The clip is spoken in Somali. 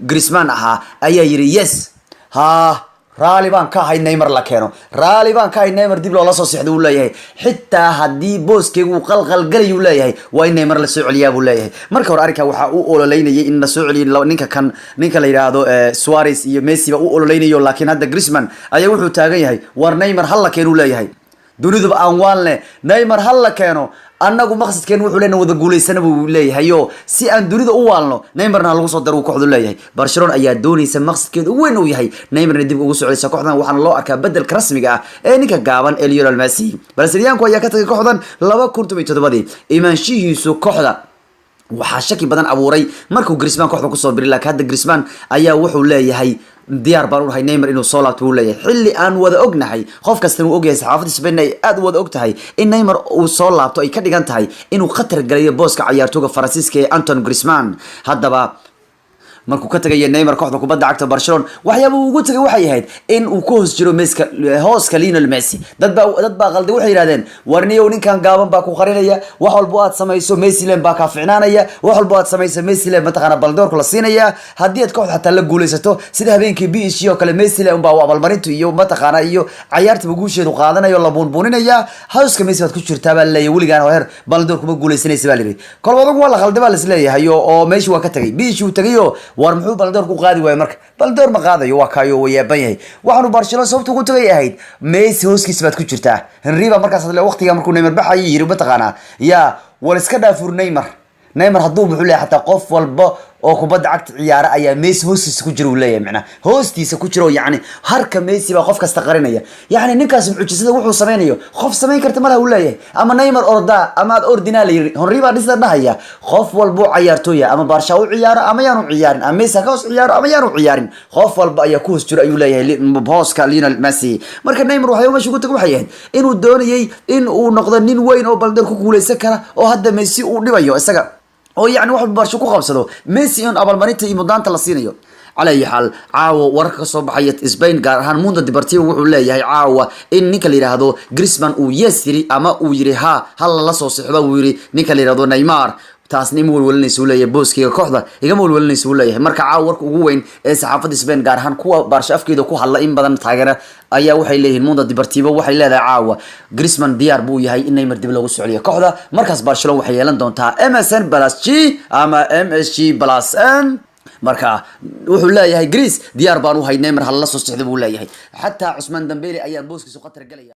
جريزمان أها أيا يري يس ها رالي بان كاهي نيمار لا كينو رالي بان كاهي نيمار ديب لولا سو سخدو uu leeyahay xitaa hadii booskeygu qalqal galay uu leeyahay waa in neymar la soo celiyaa buu leeyahay marka hore arrinka waxa uu ololeynayay in la soo celiyo ninka la yiraahdo Suarez iyo Messi ba uu ololeynayo laakiin hadda Griezmann ayaa wuxuu taagan yahay war neymar hal la keeno leeyahay dunidu aan waanle neymar hal la keeno annagu maqsadkeen wuxuu leenahay wada guuleysana buu leeyahay si aan dunida u waalno neymarna lagu soo daro kooxdu leeyahay Barcelona ayaa doonaysa maqsadkeedu weyn uu yahay neymarna dib ugu soo celisa kooxdan waxaan loo arkaa bedelka rasmiga ah ee ninka gaaban Lionel Messi Barcelona ayaa ka tagay kooxdan 2017 imaanshihiisu kooxda waxa shaki badan abuuray markuu Griezmann kooxda ku soo biray laakiin hadda Griezmann ayaa wuxuu leeyahay diyaar baan u hay Neymar inuu soo laabto uu leeyahay xilli aan wada ognahay qof kasta uu ogyahay saxaafadda Spain ay aad wada og tahay in Neymar uu soo laabto ay ka dhigan tahay inuu khatar galayo booska ciyaartooyga Faransiiska ee Antoine Griezmann haddaba markuu ka tagay Neymar kooxda kubadda cagta Barcelona waxyaabo uu ugu tagay waxay ahayd in uu ku hoos jiro hooska Lionel Messi dad baa qalday waxay yiraahdeen warniyow ninkan gaaban baa ku qarinaya wax walba aad samayso Messi leen baa ka fiicnaanaya wax walba aad samayso Messi leen mataqana baldoorku la siinaya hadii aad kooxda xataa la guuleysato sida habeenkii PSG oo kale Messi leen baa abaalmarintu iyo mataqana iyo ciyaarta guusheedu qaadanayo la buunbuuninaya hooska Messi baad ku jirtaa baa leeyahay waligaan heer baldoorku ma guuleysanaysa baa leeyahay kolwadagu waa la qalday baa la isleeyahay oo Messi waa ka tagay PSG uu tagayo war muxuu baldoor ku qaadi waay marka baldoor ma qaadayo waa kaayo wayaaban yahay waxaanu Barcelona sababtu ku tagay ahayd Messi hooskiisa baad ku jirtaa Henry ba markaas waqtiga markuu Neymar baxay yiri mataqana ya wal iska dhaafur Neymar hadduu wuxuu leeyahay hatta qof walba oo kubadda cagta ciyaara ayaa Messi hoostiisa ku jiro leeyahay macna hoostiisa ku jiro yaani harka Messi ba qof kasta qarinaya yaani ninkaas mucjisada wuxuu sameeyo qof sameyn karta malaha uu leeyahay ama Neymar orda ama ordinal Henry ba dhisa dhahaya qof walba ciyaartooya ama Barca u ciyaaro ama yaanu ciyaarin ama Messi ka ciyaaro ama yaanu ciyaarin qof walba ayaa ku hoos jiro ayuu leeyahay booska Lionel Messi marka Neymar waxa uu meesha ku tagay waxay ahayd inuu doonayay in uu noqdo nin weyn oo baldoor ku guuleysan kara oo hadda Messi uu dhibayo isaga oo yaani wax Barca ku qabsado Messi in abaalmarinta iyo mudaanta la siinayo على أي حال عاو ورك صباحية إسبان قارهان موند ديبرتيو وحول يهي عاو إن نيكا اللي رهدو جريزمان ويسيري أما ويري هلا لصو صحبه ويري نيكا اللي رهدو نيمار taasni mul walnaysu leeyahay booskiga kooxda iga mul walnaysu leeyahay marka caawarka ugu weyn ee saxaafadda Spain gaar ahaan kuwa Barca afkeeda ku hadla in badan taageera ayaa waxay leeyihiin Mundo Deportivo waxay leedahay caawa Griezmann diyaar buu yahay in Neymar dib loogu socoliyo kooxda markaas Barcelona waxay yeelan doontaa MSN Plus G ama MSG Plus N marka wuxuu leeyahay Greece diyaar baan u hay Neymar hal la soo socdo buu leeyahay hatta Ousmane Dembele ayaa booskiisa qatar galaya